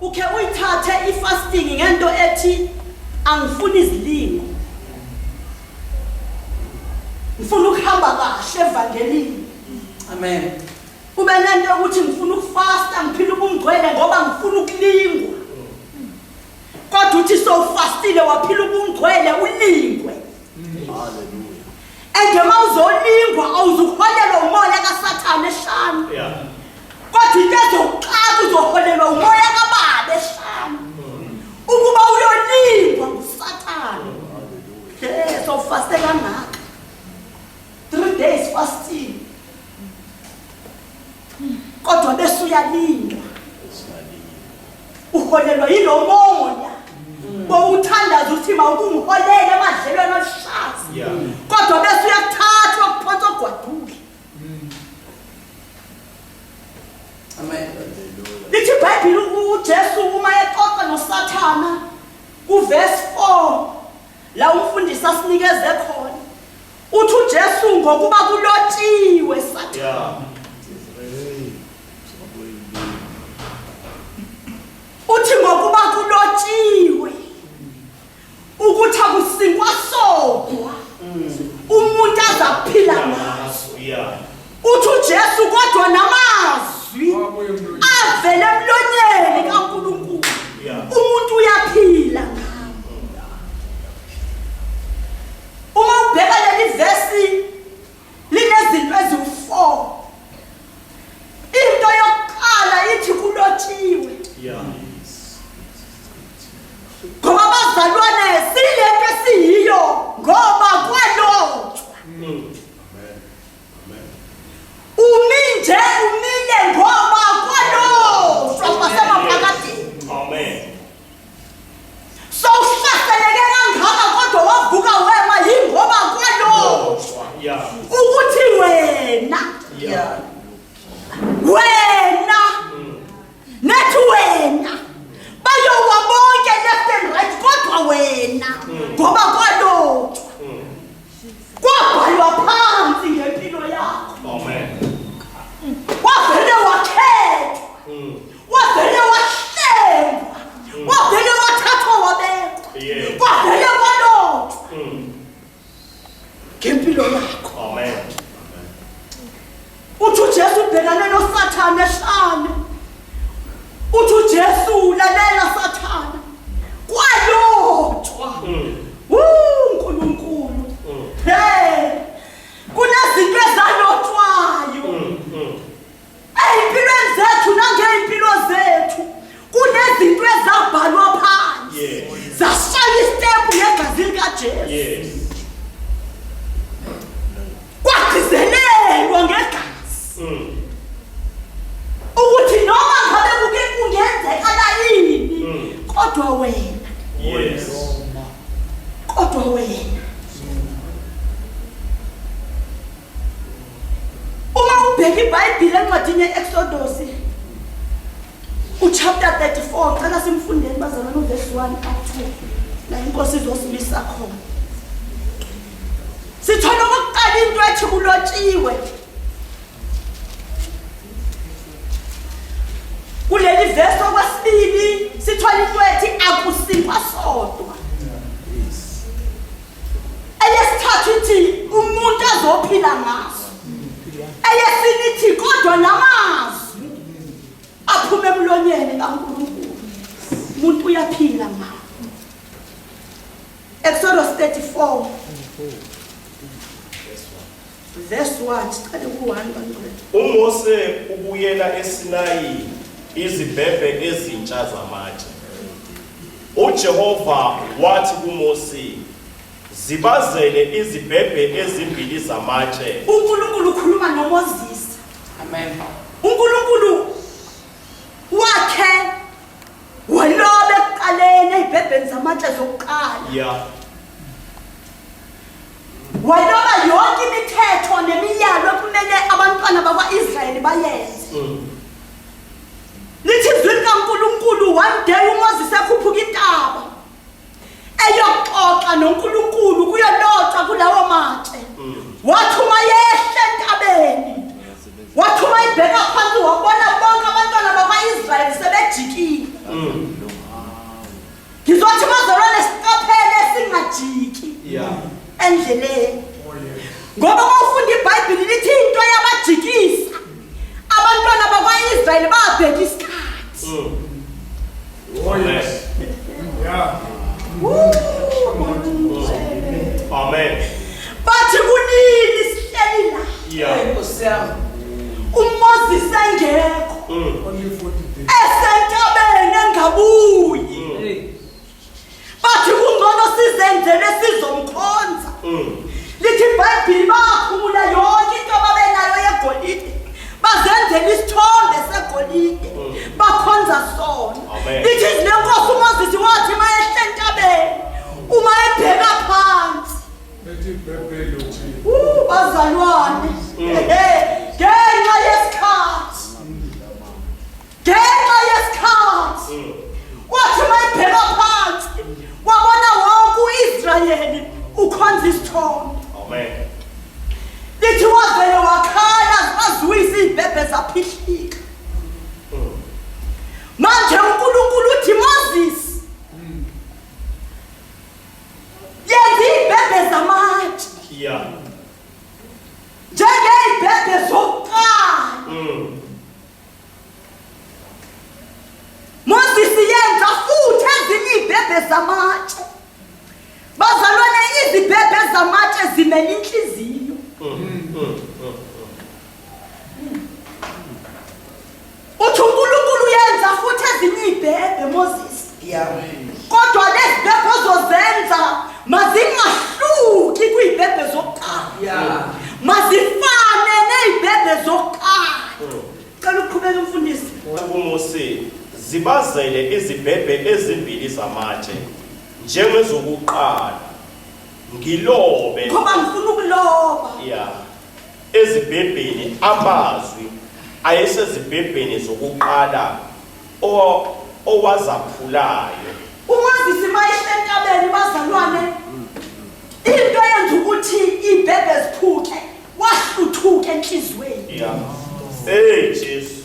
ukhe uyithathe ifasting ngento ethi angifuni izilingo. Ngifuna ukuhamba kahle evangelini. Amen. Ube nento ukuthi ngifuna ukufasta ngiphila ubungcwele ngoba ngifuna ukulingwa. Kodwa uthi sowufastile waphila ubungcwele ulingwe. Hallelujah. Engema uzolingwa awuzuholelwa umoya kaSathane eshana. Yeah. Kodwa into ezoqala uzoholelwa umoya kaBaba eshana. Ukuba uyolingwa nguSathane. Hallelujah. So faste kangaka. 3 days fasting. Kodwa bese uyalindwa. Uholelwa yilo moya. Bowuthandaza ukuthi mawukungiholele emadlelweni oluhlaza. Yeah. Kodwa bese uyathathwa kuphansi ogwadule. Amen. Lithi iBhayibheli uJesu uma exoxa noSathana kuverse 4 la umfundisi asinikeze khona. Uthi uJesu ngokuba kulotshiwe Sathana. Yeah. Uthi ngokuba kulotshiwe ukuthi akusinkwa sodwa umuntu azaphila ngaso. Yeah. Uthi uJesu kodwa namazwi avele emlonyeni kaNkulunkulu. Yeah. Umuntu uyaphila ngawo. Uma ubheka leli verse linezinto eziwu4. Into yokuqala ithi kulotshiwe. Yeah. Ngoba bazalwane silento esiyiyo ngoba kwalotshwa. Umile ngoba kwalotshwa kwasemaphakathini. Amen. So uhlaseleke kangaka kodwa wavuka wema yingoba kwalotshwa. Yeah. Ukuthi wena. Yeah. Wena. Nathi wena. Bayowa bonke left and right kodwa wena ngoba kwalotshwa. Kwabhalwa phansi ngempilo yakho. Amen. Wavele wakhethwa. Wavele wahlengwa. Wavele wathathwa wabekwa. Yeah. Wavele kwalotshwa ngempilo yakho. Amen. Uthi uJesu ubhekane noSathane eshane. Uthi uJesu lalela Sathane. Kwalotshwa. uNkulunkulu. Hey. Kunezinto ezalotshwayo. Ezimpilweni zethu nangempilo zethu kunezinto ezabhalwa phansi. Yes. Zashaya istempu ngegazi likaJesu. Yes. Kwagcizelelwa ngegazi. Ukuthi noma ngabe kuke kungenzeka la yini kodwa wena. Yes. Kodwa wena. Uma ubheka iBhayibheli encwadini yeExodus uchapter 34 cela simfundeni bazalwane uverse 1 up to la inkosi izosibisa khona. Sithola ukuqala into ethi kulotshiwe. Kuleli verse okwesibili sithola into ethi akusinkwa sodwa. Eyesithathu ithi umuntu azophila ngaso. Eyesinithi kodwa namazwi aphume emlonyeni kaNkulunkulu. Umuntu uyaphila ngawo. Exodus 34 verse 1 siqale ku1 uMose ubuyela eSinayi izibhebhe ezintsha zamatshe. uJehova wathi kuMose, zibazele izibhebhe ezimbili zamatshe. uNkulunkulu ukhuluma noMoses. Amen. uNkulunkulu wakhe walobe ekuqaleni ezibhebheni zamatshe zokuqala. Yeah. Waloba yonke imithetho nemiyalo ekumele abantwana bakwaIsrayeli bayenze. Lithi izwi likaNkulunkulu one day uMoses ekhuphuka intaba eyoxoxa noNkulunkulu kuyolotshwa kulawo matshe. Wathuma yehle entabeni. Wathuma ibheka phansi wabona bonke abantwana bakwaIsrayeli sebejikile. sona. Amen. Lithi lenkosi uMoses wathi mayehle entabeni uma ebheka phansi. Bazalwane. Ngenxa yesikhathi. Wathi mayebheka phansi wabona wonke uIsrayeli ukhonza isithombe. Amen. Lithi wavele wakhala wazwisa izibhebhe zaphihlika. Manje uNkulunkulu uthi Moses yenza izibhebhe zamatshe. Yeah. Njengezibhebhe zokuqala. Moses yenza futhi ezinye izibhebhe zamatshe. Bazalwane izibhebhe zamatshe zinele inhliziyo. Uthi uNkulunkulu yenza futhi ezinye izibhebhe Moses. Kodwa lezi zibhebhe ozozenza mazingahluki kwizibhebhe zokuqala. Mazifane nezibhebhe zokuqala. Cela uqhubeke umfundisi. UMose zibazele izibhebhe ezimbili zamatshe njengezokuqala ngilobe Ngoba ngifuna ukuloba. ya ezibhebheni amazwi ayesezibhebheni zokuqala owazaphulayo. UMoses mayehle entabeni bazalwane into yenza ukuthi izibhebhe ziphuke wahluthuka enhlizweni. Ya. Hey Jesu.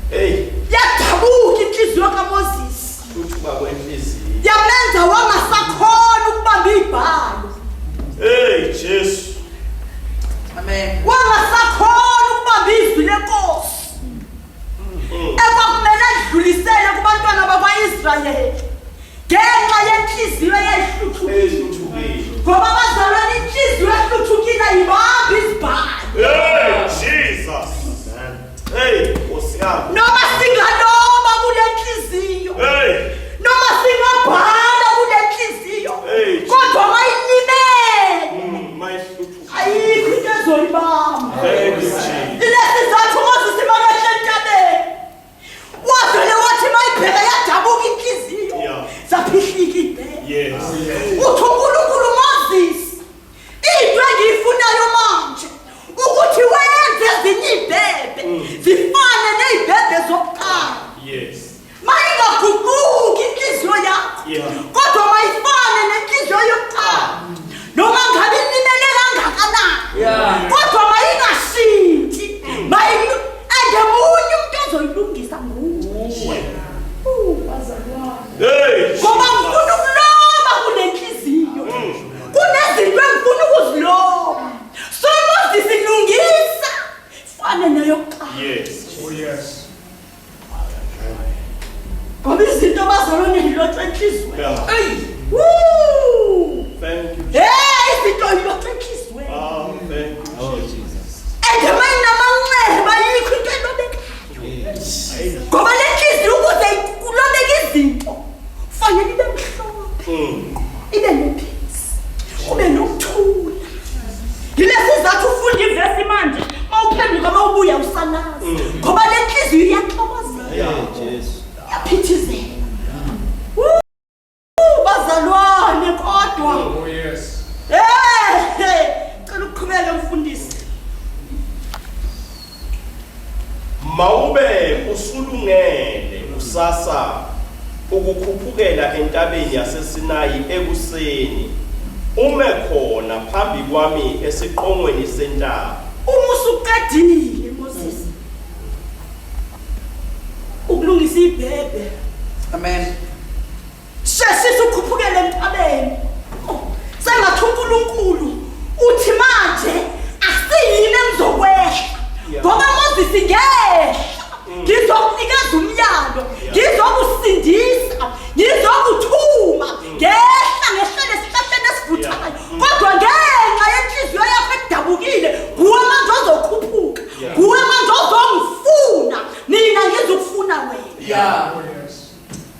Hey. Yadabuka inhliziyo kaMoses. Uthuka kwenhliziyo. Yamenza wangasakhona ukubamba ibhalo. Hey Jesu. Amen. Wangasakhona ukubamba izwi lenkosi. Ekwakumele adlulisele kubantwana bakwaIsrayeli. Ngenxa yenhliziyo eyayihluthukile. Ngoba bazalwane inhliziyo ehluthukile ayibambi izibhalo. Hey Jesus. Hey Osiyama. Noma singaloba kule nhliziyo. Hey. Noma singabhala kule nhliziyo. Hey. Kodwa mayinimele. Mayihluthukile. Ayikho into ezoyibamba. Thank you Jesus. Ilesizathu Moses makahle entabeni. Wavele wathi mayibheka yadabuka inhliziyo. Yeah. Zaphihlika ibheke. Yes. Uthi uNkulunkulu Moses into engiyifunayo manje ukuthi wenze ezinye izibhebhe zifane nezibhebhe zokuqala. Yes. Mayingaguquki inhliziyo yakho. Yeah. Kodwa mayifane nenhliziyo yokuqala. Noma ngabe inimele kangakanani. Kodwa mayingashinthi. Engemunye umuntu ozoyilungisa nguwe. Bazalwane. Hey. Ngoba ngifuna ukuloba kule nhliziyo. Kunezinto engifuna ukuziloba. So Moses ilungisa fane neyokuqala. Yes. Oh yes. Ngoba izinto bazalwane yilotha enhlizweni. Yeah. Woo! Thank you. Izinto yilotha enhlizweni. Oh, thank you. Oh Jesus. Engemayinamanxeba yikho into elobekayo. Ngoba le nhliziyo ukuze kulobeka izinto fanele ibe mhlophe. Ibe nepeace. Ube nokuthula. Yilesizathu ufunda ivesi manje mawuphenduka mawubuya usanazi. Ngoba le nhliziyo iyaxokozela. Yeah, Jesu. Yaphithizela. Bazalwane kodwa. Oh yes. Cela uqhubeke mfundisi. Mawube usulungele usasa ukukhuphukela entabeni yaseSinayi ekuseni ume khona phambi kwami esiqongweni sentaba. Uma usuqedile Moses ukulungisa ibhebhe. Amen. Sheshisa ukhuphukele entabeni. Sengathi uNkulunkulu uthi manje asiyini engizokwehla. Ngoba Moses ngehla. Ngizokunikeza umyalo. Ngizokusindisa. Ngizokuthuma. Ngehla ngehlele esihlahleni esivuthayo. Kodwa ngenxa yenhliziyo yakho edabukile, kuwe manje ozokhuphuka. Kuwe manje ozongifuna. Mina ngizokufuna wena. Yeah. Oh yes.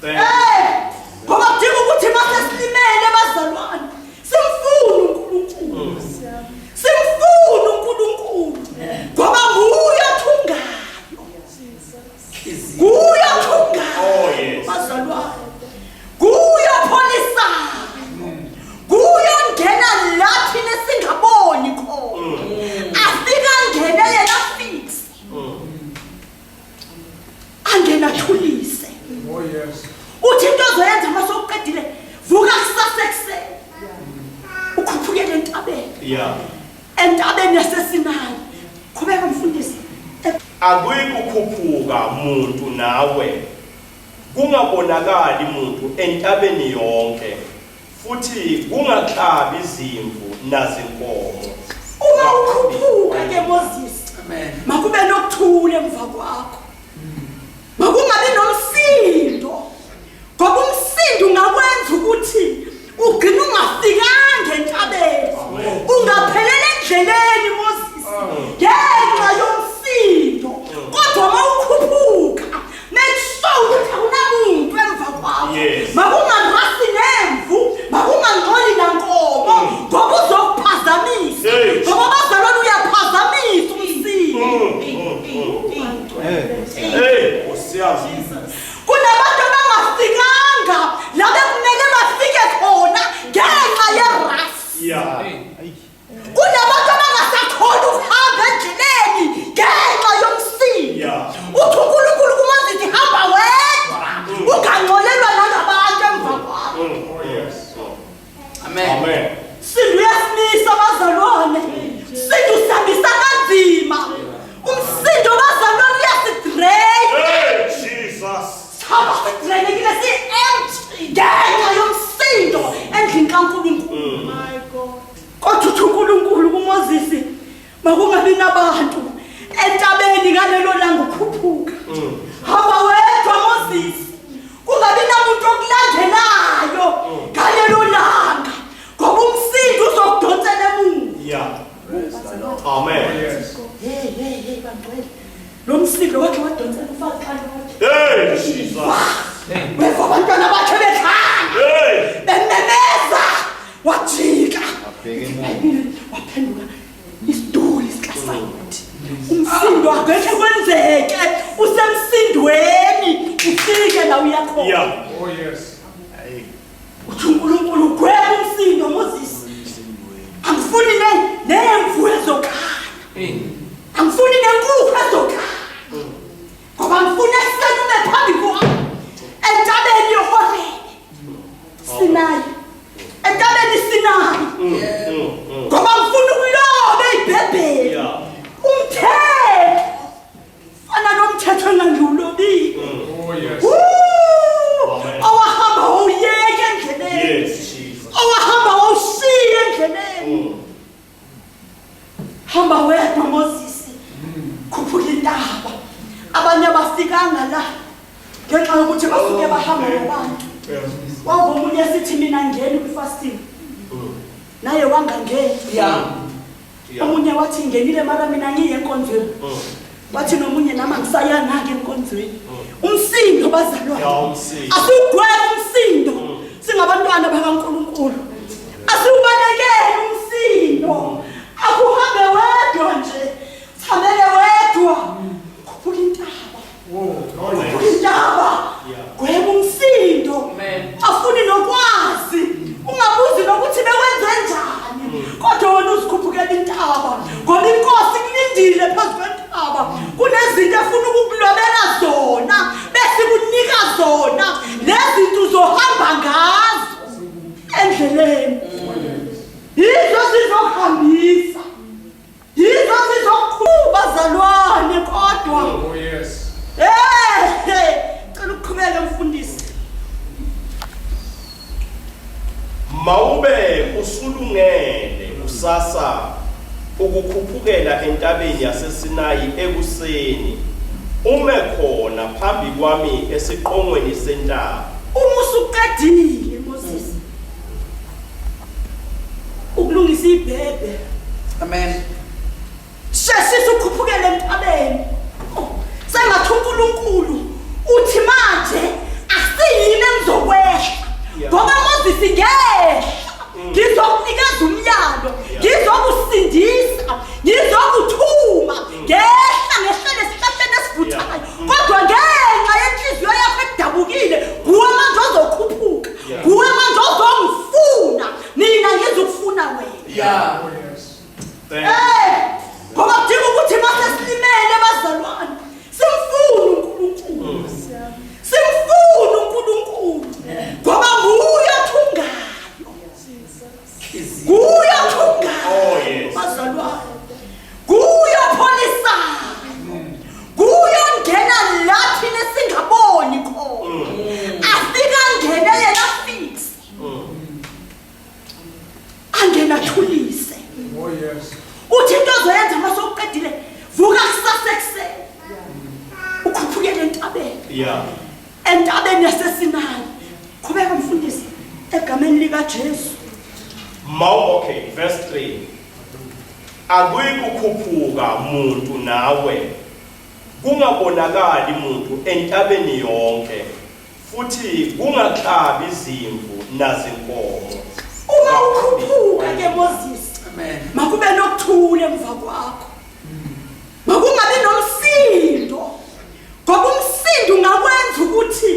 Thank you. Ngoba kudinga ukuthi mase silimele bazalwane. Simfuna uNkulunkulu. Simfuna uNkulunkulu. Ngoba nguye othungayo. Nguye othungayo. ngiyathulise. Oh yes. Uthi into ozoyenza mase uqedile vuka kusasa ekseni. Ukhuphukele entabeni. Yeah. Entabeni yaseSinayi. Qhubeka mfundisi. Akuyikukhuphuka umuntu nawe kungabonakali umuntu entabeni yonke futhi kungaxabi izimvu nazinkomo. Uma ukhuphuka ke Moses. Amen. Makube nokuthula emva kwakho. Makungabi nomsindo. Ngoba umsindo ungakwenza ukuthi ugcina ungafikanga entabeni. Ungaphelele endleleni Moses. Ngenxa yomsindo. Kodwa mawukhuphuka make sure ukuthi akunamuntu emva kwakho. Makungarasi nemvu, makungangcoli nankomo, ngoba uzokuphazamisa. Ngoba bazalwane uyaphazamisa umsindo. Kunabantu abangafikanga la bekumele bafike khona ngenxa yerasi. Kunabantu abangasakhona ukuhamba endleleni ngenxa yomsindo. Uthi uNkulunkulu kumazithi hamba wedwa ungangcolelwa nanabantu emva kwakho. Amen. Sindo uyasimisa bazalwane. Sindo usihambisa kanzima. Umsindo bazalwane uyasidrain. Hamba sidrainekile si-empty ngenxa yomsindo endlini kaNkulunkulu. My God. Kodwa uthi uNkulunkulu kuMoses makungabi nabantu entabeni ngalelo langa ukhuphuka. Hamba wedwa Moses. Kungabi namuntu okulandelayo ngalelo langa. Ngoba umsindo uzokudonsela emuva. Amen. Hey bangcwele. Lo msindo wakhe wadonsela ufaka kanti. Weva abantwana bakhe bekhaya. Bememeza. Wajika. Waphenduka isiduli sikaSawuli. Umsindo akekho kwenzeke usemsindweni ufike la uyakhona. Oh yes. Uthi uNkulunkulu ugwebe umsindo Moses. Angifuni nemvu ezokhala. Angifuni nenkukhu ezokhala. Ngoba ngifuna esenu bephambi kwami. Entabeni yohoreni. Sinayi. Entabeni Sinayi. Ngoba ngifuna ukuloba eyibhebheni. Umthetho. Fana nomthetho engangulobile. Oh yes. Awahamba wawuyeka endleleni. Awahamba wawushiya endleleni. Hamba wedwa Moses. Khuphuka intaba. Abanye abafikanga la ngenxa yokuthi basuke bahamba nabantu. Wabo umunye sithi mina ngeni kwi-fasting. Naye wangangeni. Omunye wathi ngenile mara mina ngiye enkonzweni. Wathi nomunye nama ngisayanga ke enkonzweni. Umsindo bazalwane. Asugwebe umsindo. Singabantwana bakaNkulunkulu. Asiubalekele umsindo. Akuhambe wedwa nje. Sihambele wedwa. Khuphuka intaba. Khuphuka intaba. Gwebe umsindo. Afuni nokwazi. Ungabuzi nokuthi bekwenze njani. Kodwa wena uzikhuphukela intaba. Ngoba inkosi kulindile phezu kwentaba. Kunezinto efuna ukukulobela zona bese kunika zona. Lezi uzohamba ngazo endleleni. Yizo sizohambisa. Yizo sizoqhuba zalwane kodwa. Oh yes. Cela ukuqhubeka mfundisi. Mawube usulungele usasa ukukhuphukela entabeni yaseSinayi ekuseni. Ume khona phambi kwami esiqongweni sentaba. Uma usuqedile Moses. Ukulungisa ibhebe. Amen. Sheshisa ukhuphukele entabeni. Sengathi uNkulunkulu uthi manje asiyini engizokwehla. Ngoba Moses ngehla. Ngizokunikeza umyalo. Ngizokusindisa. Ngizokuthuma. Ngehla ngehlele esihlahleni esivuthayo. Kodwa ngenxa yenhliziyo yakho edabukile, kuwe manje ozokhuphuka. Kuwe manje ozongifuna. Mina ngizokufuna wena. Oh yes. Ngoba kudinga ukuthi mase silimele bazalwane. Simfuna uNkulunkulu. entabeni yaseSinayi. Qhubeka mfundisi egameni lika Jesu. Okay, verse 3. Akuyikukhuphuka umuntu nawe kungabonakali umuntu entabeni yonke futhi kungaxabi izimvu nazinkomo. Uma ukhuphuka ke Moses, Amen. makube nokuthula emva kwakho. Makungabi nomsindo. Ngoba umsindo ungakwenza ukuthi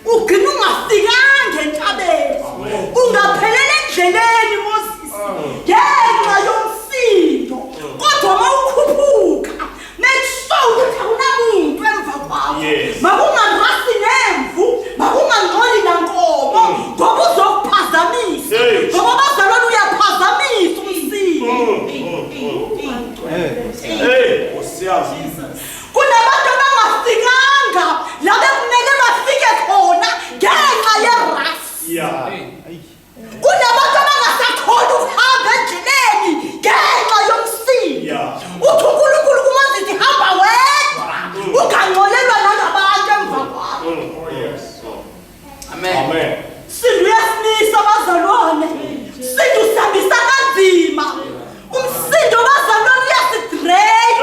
ugcina ungafikanga entabeni. Ungaphelele endleleni Moses. Ngenxa yomsindo. Kodwa mawukhuphuka, make sure ukuthi akunamuntu emva kwakho. Makungarasi nemvu, makungangcoli nankomo, ngoba uzokuphazamisa. Ngoba bazalwane uyaphazamisa umsindo. Kunabantu abangafikanga la bekumele bafike khona ngenxa yerasi. Kunabantu abangasakhona ukuhamba endleleni ngenxa yomsindo. Uthi uNkulunkulu kumazithi hamba wedwa, ungangcolelwa nanabantu emva kwakho. Amen. Sindo uyasimisa bazalwane. Sindo usihambisa kanzima. Umsindo bazalwane uyasidrain.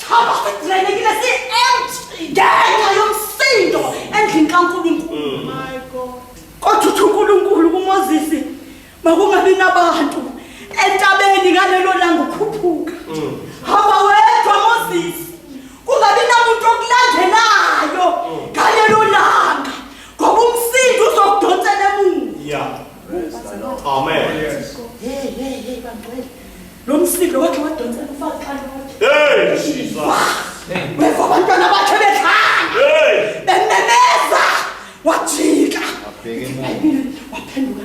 Saba sidrainekile si-empty ngenxa yomsindo endlini kaNkulunkulu. My God. Kodwa uthi uNkulunkulu kuMoses makungabi nabantu entabeni ngalelo langa ukhuphuka. Hamba wedwa Moses. Kungabi namuntu okulandelayo ngalelo langa. Ngoba umsindo uzokudonsela emuva. Amen. Hey bangcwele. Lo msindo wakhe wadonsela ufaka khona. Weva abantwana bakhe bekhaya. Bememeza. Wajika. Waphenduka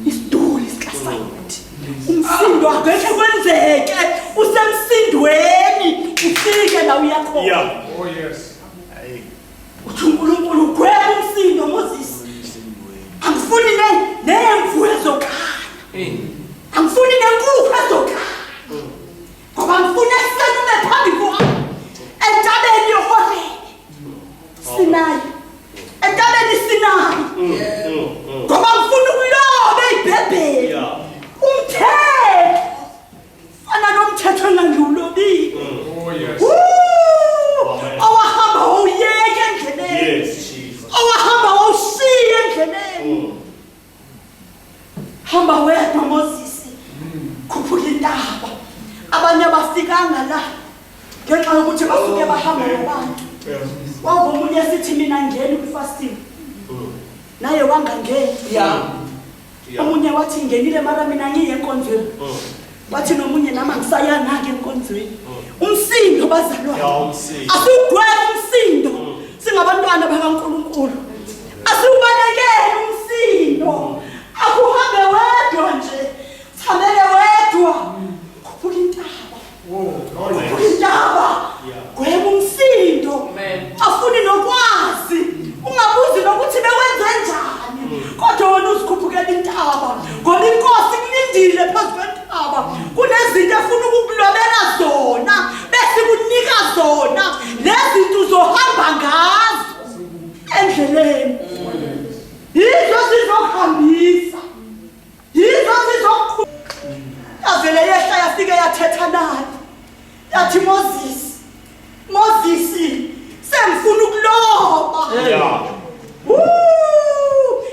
isiduli sikaSawuthi. Umsindo akekhe kwenzeke usemsindweni ufike la uyakhona. Uthi uNkulunkulu ugwebe umsindo Moses. Angifuni nemvu ezokhala. Angifuni nenkukhu ezokhala. Ngoba ngifuna esenume phambi kwami entabeni yoHorebe. Sinayi. Entabeni Sinayi. Ngoba ngifuna ukuloba ey'bhebheni. Umthetho. Fana nomthetho engangulobile. Awahamba wawuyeka endleleni. Awahamba wawushiya endleleni. Hamba wedwa Moses. Khuphuka intaba. Abanye abafikanga la ngenxa yokuthi basuke bahamba nabantu. Wawuba omunye sithi mina ngeni kwi-fasting. Naye wangangeni. Omunye wathi ngenile mara mina ngiye enkonzweni. Wathi nomunye nama ngisayana-ke enkonzweni. Umsindo bazalwane. Asiwugweme umsindo singabantwana bakaNkulunkulu. Asiwubalekele umsindo. Akuhambe wedwa nje. Sihambele wedwa. Khuphuka intaba. Khuphuka intaba. Gwema umsindo. Afuni nokwazi. Ungabuzi nokuthi bewenze njani. Kodwa wena uzikhuphukela intaba. Ngoba inkosi kulindile phezu kwentaba. Kunezinto efuna ukukulobela zona. Bese kunika zona. Lezinto uzohamba ngazo endleleni. Yizo zizokuhambisa. Yizo zizokukhupha. Yavele yehla yafike yathetha naye. Yathi Moses, sengifuna ukuloba.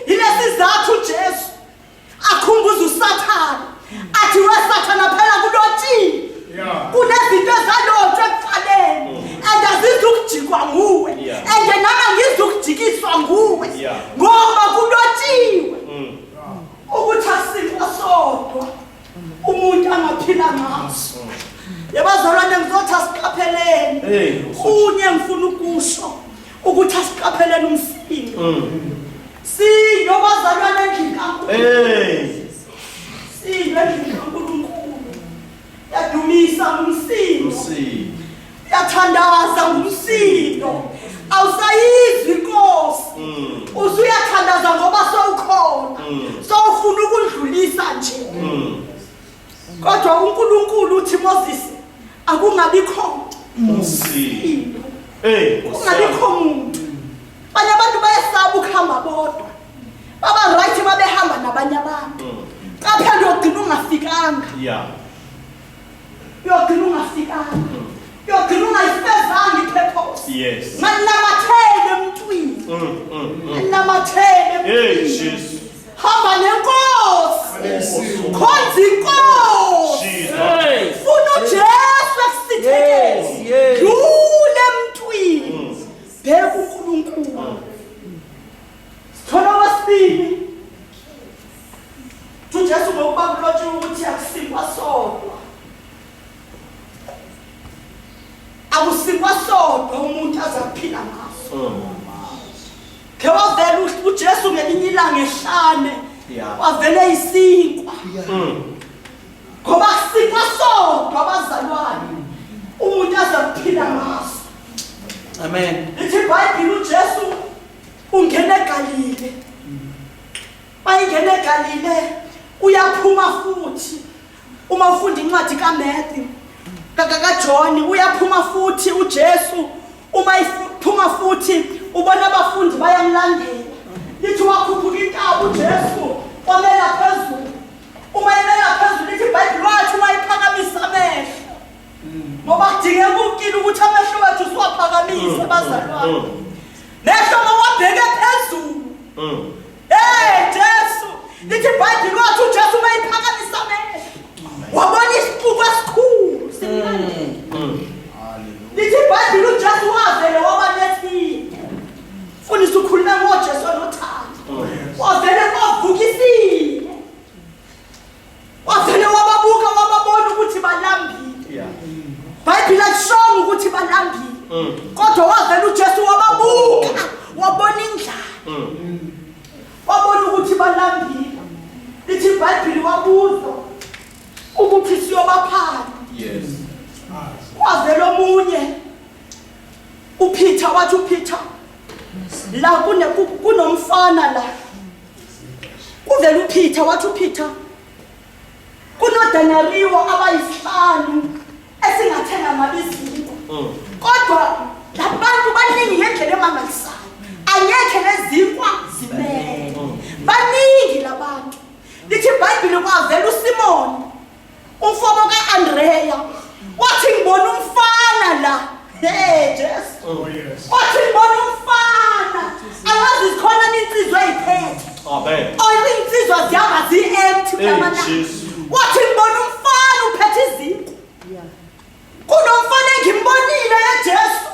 Yilesizathu uJesu akhumbuza uSathane. Athi weSathane phela kulotshini. Kunezinto ezalotshwe ekuqaleni. Azizukujikwa nguwe. Nami ngizukujikiswa nguwe. Ngoba kulotshiwe. Ukuthi asikho sodwa umuntu angaphila ngaso. Yabazalwane ngizothi asiqapheleni. Kunye ngifuna ukusho ukuthi asiqapheleni umsindo. Sindo bazalwane endlini kaNkulunkulu. Sindo endlini kaNkulunkulu. Yadumisa umsindo. Yathandaza ngumsindo. Awusayizwi inkosi. Usuyathandaza ngoba sowukhona. Sowufuna ukudlulisa nje. Kodwa uNkulunkulu uthi Moses akungabikho umsindo. Kungabikho umuntu. Yeah. Uyogcina ungafikanga. Uyogcina ungayifezanga ipurpose. Yes. Manamathele emntwini. Manamathele Hey, emntwini. Jesus. Hamba nenkosi. Khonza inkosi. Jesus. Funa uJesu ekusithekele. Dlule emntwini. Bheka uNkulunkulu. Sithola wesibili. uJesu ngokuba kulotshiwe ukuthi akusikwa sodwa. Akusikwa sodwa umuntu azaphila ngaso. Ke wavela uJesu ngelinye ilanga ehlane. Wavele isinkwa. Ngoba akusikwa sodwa abazalwane. Umuntu azaphila ngaso. Amen. Lithi iBhayibheli uJesu ungene eGalile. Bayingene eGalile uyaphuma futhi. Uma ufunda incwadi kaMatthew kaJohn uyaphuma futhi uJesu. Uma iphuma futhi ubona abafundi bayamlandela. Lithi wakhuphuka intaba uJesu wamela phezulu. Uma emela phezulu lithi iBhayibheli wathi uma iphakamisa amehlo. Ngoba kudingeka ukile ukuthi amehlo wethu siwaphakamise bazalwane. Mehlo mawabheke phezulu. Jesu. Lithi iBhayibheli wathi uJesu uma iphakamisa amehlo wabona isiqubu esikhulu. Lithi iBhayibheli uJesu wavele wabalethile. Fundisa ukhuluma ngoJesu nothando. Wavele wavukisile. Wavele wababuka wababona ukuthi balambile. iBhayibheli alishongo ukuthi balambile. Kodwa wavele uJesu wababuka wabona indlala. Wabona ukuthi balambile. Lithi iBhayibheli wabuza ukuthi siyobaphana. Yes. Wavela omunye uPeter wathi uPeter la kunomfana la. Uvela uPeter wathi uPeter kunodenariyo abayisihlanu esingathenga ngabizinto. Kodwa labantu baningi ngendlela emangalisayo. Angekhe lezinkwa zimele. Baningi labantu. Lithi iBhayibheli kwavela uSimon umfobo kaAndreya wathi ngibona umfana la. Jesu. Wathi ngibona umfana. Angazi zikhona insizwa eziphethe. Amen. Insizwa ziyaba zi-empty kamanje. Wathi ngibona umfana uphethe izinto. Kunomfana engimbonile kaJesu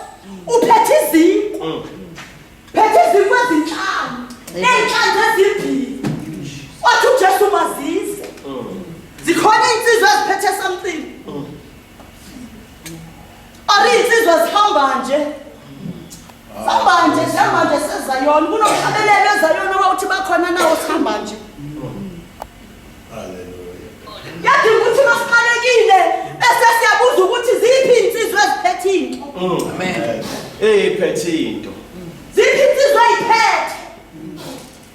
uphethe izinto. Phethe izinto ezinhlanu. Ney'nhlanzi ezimbili. Wathi uJesu mazise. Zikhona insizwa eziphethe something. Insizwa zihamba nje. Sihamba nje njenganje seZayoni. Kunomhlabelelo eZayoni ukuthi bakhona nawo sihamba nje. Yathi ukuthi masiqalekile bese siyabuza ukuthi ziphi insizwa eziphethe into. Amen. Ephethe into. Ziphi insizwa eziphethe.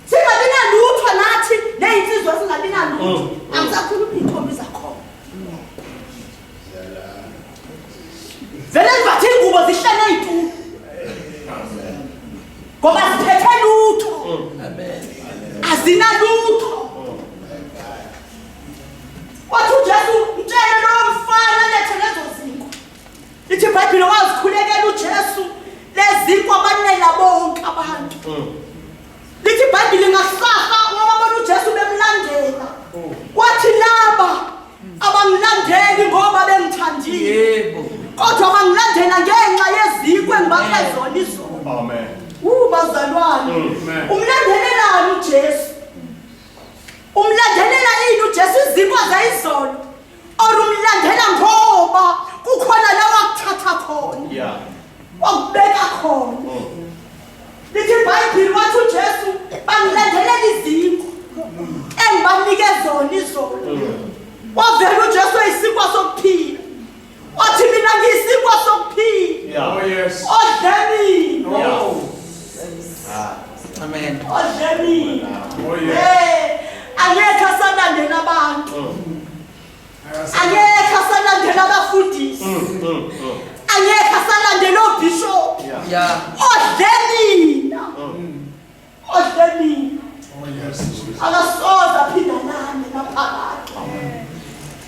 Singabi nalutho nathi nezinsizwa singabi nalutho. Angisakhuluma intombi zakhona. Vele zibathi ingubo zihlane ezitulo. Ngoba ziphethe lutho. Azina lutho. Wathi uJesu mtshele lo mfana lethe lezo zinto. Lithi iBhayibheli wazikhulekela uJesu lezinto abanela bonke abantu. Lithi iBhayibheli ngasaha wabona uJesu bemlandela. Wathi laba abangilandeli ngoba bengithandile. Yebo. Kodwa bangilandela ngenxa yeziko engibaphe zona izolo. Amen. Bazalwane. Umlandelelani uJesu? Umlandelela yini uJesu iziko zayizolo? Umlandela ngoba kukhona la wakuthatha khona. Yeah. Wakubeka khona. Lithi iBhayibheli wathi uJesu bangilandelela iziko engibanike zona izolo. Wavela uJesu eyisikwa sokuphila. Wathi mina ngiyisikwa sokuphila. Yeah. Oh yes. Odleni. Amen. Odleni. Oh yes. Angekhe asalandela abantu. Angekhe asalandela abafundisi. Angekhe asalandela obishop. Yeah. Odleni. Odleni. Oh yes. Akasoza phinda nami naphakathi.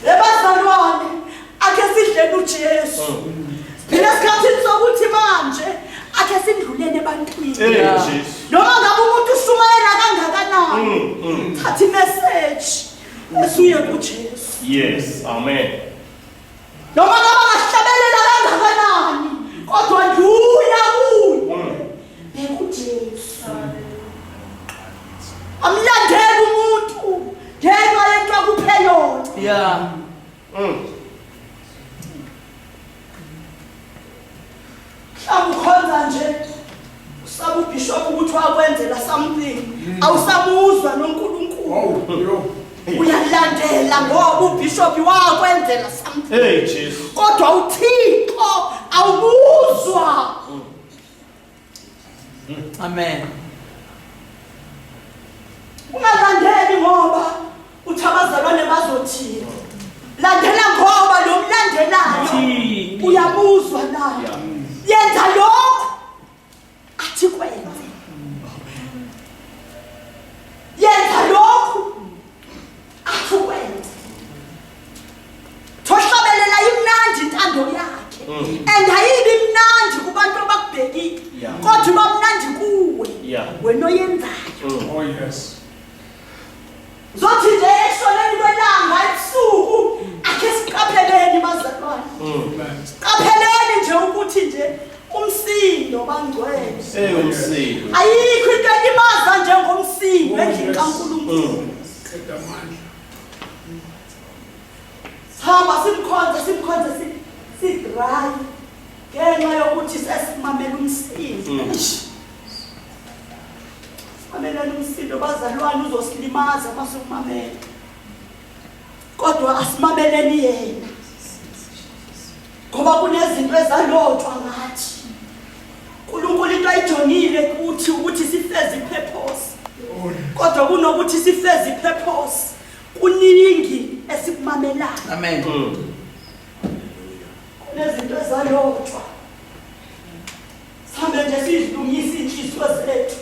Yeba Jesus. Noma ngabe umuntu ushumayela kangakanani. Thatha imessage esuye kuJesu. Yes. Amen. Noma ngabe ngahlabelela kangakanani kodwa nduya kuye. BekuJesu. Amlandela umuntu ngenxa yento akuphe yona. Yeah. Ukhonza nje usabu bishop ukuthi wakwenzela something awusamuzwa noNkulunkulu uyalandela ngoba ubishop wakwenzela something Hey Jesus. kodwa uThixo awumuzwa. Amen. Ungalandeli ngoba uthabazalwane bazothini. Landela ngoba lo mlandelayo uyamuzwa naye. Yenza lokho athi kwenze. Yenza lokho athi kwenze. Thohlabelela imnandi intando yakhe. And ayibi imnandi kubantu abakubhekile. Kodwa ubamnandi kuwe. Wena oyenzayo. Oh yes. Zothi nje eshoneni kwelanga ebusuku akhe siqapheleni bazalwane. Qapheleni nje ukuthi nje umsindo bangcwele. Umsindo. Ayikho into elimaza njengomsindo endlini kaNkulunkulu. Sihamba simkhonza sidry ngenxa yokuthi sesimamela umsindo. Mamela umsindo bazalwane uzosilimaza masumamela. Kodwa asimameleni yena. Ngoba kunezinto ezalotshwa ngathi. uNkulunkulu into ayijongile kuthi ukuthi sifeze ipurpose. Kodwa kunokuthi sifeze ipurpose kuningi esikumamelayo. Amen. Kunezinto ezalotshwa. Sihambe nje sizilungise inhliziyo zethu.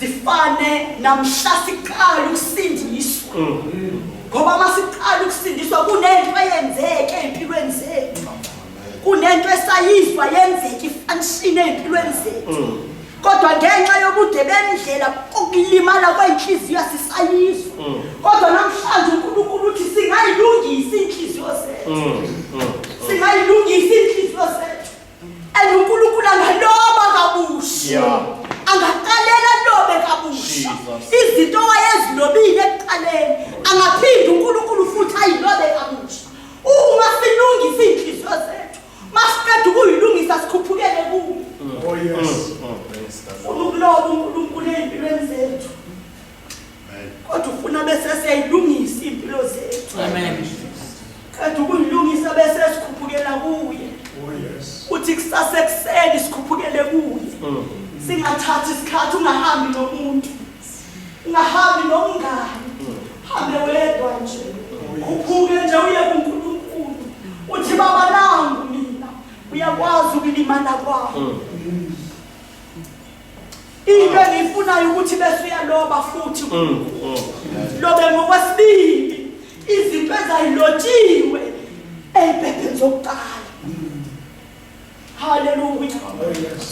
Zifane namhla siqala ukusindiswa. Ngoba masiqala ukusindiswa kunento eyenzeke empilweni zethu. Kunento esayizwa yenzeke ifunction empilweni zethu. Kodwa ngenxa yobude bendlela okulimala kwenhliziyo sisayizwa. Kodwa namhlanje uNkulunkulu uthi singayilungisa inhliziyo zethu. Singayilungisa inhliziyo zethu. uNkulunkulu angaloba kabusha. Angaqalela lobe kabusha. Izinto wayezilobile ekuqaleni angaphinda uNkulunkulu futhi ayilobe kabusha. Uma silungisa inhliziyo zethu, masiqeda ukuyilungisa sikhuphukele kuye. Oh yes. Ukuloba uNkulunkulu empilweni zethu. Kodwa ufuna bese siyayilungisa impilo zethu. Amen. Kodwa ukuyilungisa bese sikhuphukela kuye. Oh yes. Uthi kusasa ekuseni sikhuphukele kuye. Singathathi isikhathi ungahambi nomuntu. Ungahambi nomngane. Hambe wedwa nje. Ukhuphuke nje uye kuNkulunkulu. Uthi baba nangu mina uyakwazi ukulimana kwakho. Into engifunayo ukuthi bese uyaloba futhi lobe ngokwesibili izinto ezayilotshiwe ezibhebheni zokuqala. Hallelujah.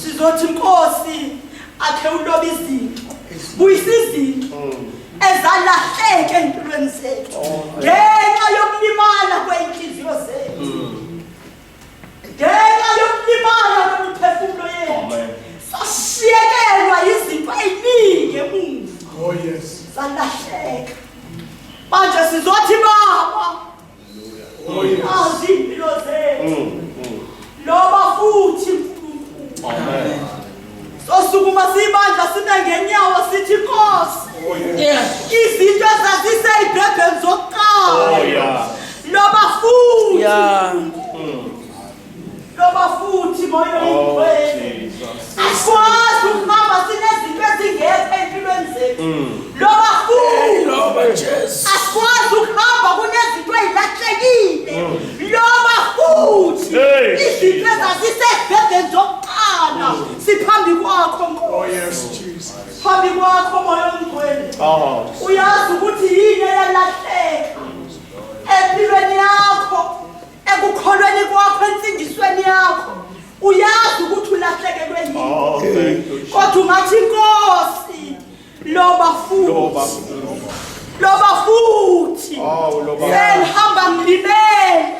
Sizothi Nkosi akhe uloba izinto. Buyisa izinto ezalahleke empilweni zethu. Ngenxa yokulimala kwenhliziyo zethu. Ngenxa yokulimala kwemiphefumulo yethu. Sashiyekelwa izinto eziningi emuva. Oh yes. Zalahleka. Manje sizothi baba. Oh yes. Azimpilo zethu. Loba futhi uNkulunkulu. Amen. Sosukuma sibandla sibe ngenyawo sithi Nkosi. Oh yes. Yeah. Izinto ezaziseyibhebheni zokuqala. Oh yeah. Loba futhi. Yeah. Loba futhi moyo Oh ongcwele. Jesus. Asikwazi ukuhamba sinezinto ezingekho empilweni zethu. Loba futhi. Loba Jesu. Asikwazi ukuhamba kunezinto ezilahlekile. Loba futhi. Izinto ezazisebhebheni zokuqala siphambi kwakho Oh Nkosi. yes, Jesus. Phambi kwakho moyo ongcwele. Oh. Uyazi ukuthi yini eyalahleka empilweni yakho, ekukholweni kwakho, ensindisweni yakho. uyazi ukuthi ulahlekelwe yini Oh, thank you, Jesus. kodwa ungathi Nkosi loba futhi Oh, Lord. sengihamba ngilimele